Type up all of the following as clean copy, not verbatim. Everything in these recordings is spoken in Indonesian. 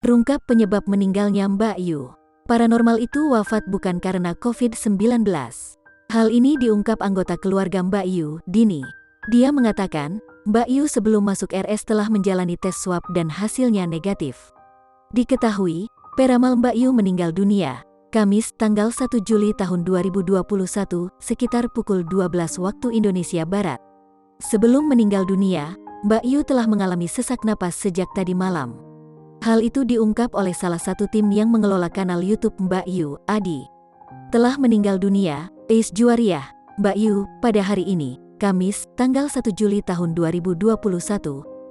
terungkap penyebab meninggalnya Mbak Yu. Paranormal itu wafat bukan karena COVID-19. Hal ini diungkap anggota keluarga Mbak Yu, Dini. Dia mengatakan, Mbak Yu sebelum masuk RS telah menjalani tes swab dan hasilnya negatif. Diketahui, peramal Mbak Yu meninggal dunia, Kamis tanggal 1 Juli tahun 2021, sekitar pukul 12 waktu Indonesia Barat. Sebelum meninggal dunia, Mbak Yu telah mengalami sesak napas sejak tadi malam. Hal itu diungkap oleh salah satu tim yang mengelola kanal YouTube Mbak Yu, Adi. Telah meninggal dunia, Ais Juwariah, Mbak Yu, pada hari ini, Kamis, tanggal 1 Juli tahun 2021,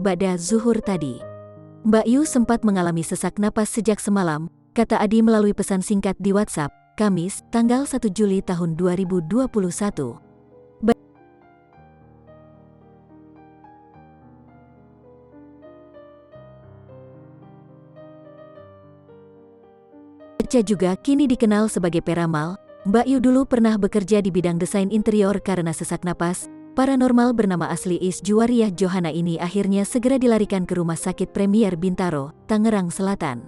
ba'da zuhur tadi. Mbak Yu sempat mengalami sesak napas sejak semalam, kata Adi melalui pesan singkat di WhatsApp, Kamis, tanggal 1 Juli tahun 2021. Baca juga kini dikenal sebagai peramal. Mbak Yu dulu pernah bekerja di bidang desain interior karena sesak napas. Paranormal bernama asli Ais Juwariah Johana ini akhirnya segera dilarikan ke Rumah Sakit Premier Bintaro, Tangerang Selatan.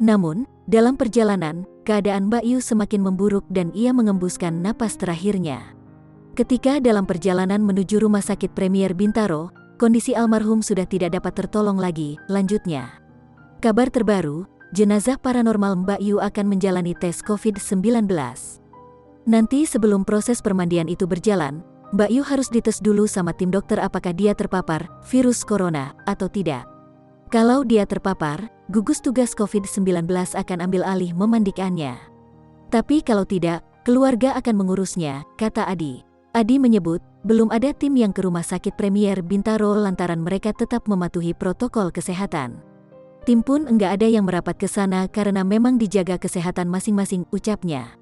Namun, dalam perjalanan, keadaan Mbak Yu semakin memburuk dan ia mengembuskan napas terakhirnya. Ketika dalam perjalanan menuju Rumah Sakit Premier Bintaro, kondisi almarhum sudah tidak dapat tertolong lagi, lanjutnya. Kabar terbaru, jenazah paranormal Mbak Yu akan menjalani tes COVID-19. Nanti sebelum proses permandian itu berjalan, Mbak Yu harus dites dulu sama tim dokter apakah dia terpapar virus corona atau tidak. Kalau dia terpapar, gugus tugas COVID-19 akan ambil alih memandikannya. Tapi kalau tidak, keluarga akan mengurusnya, kata Adi. Adi menyebut, belum ada tim yang ke Rumah Sakit Premier Bintaro lantaran mereka tetap mematuhi protokol kesehatan. Tim pun enggak ada yang merapat ke sana karena memang dijaga kesehatan masing-masing, ucapnya.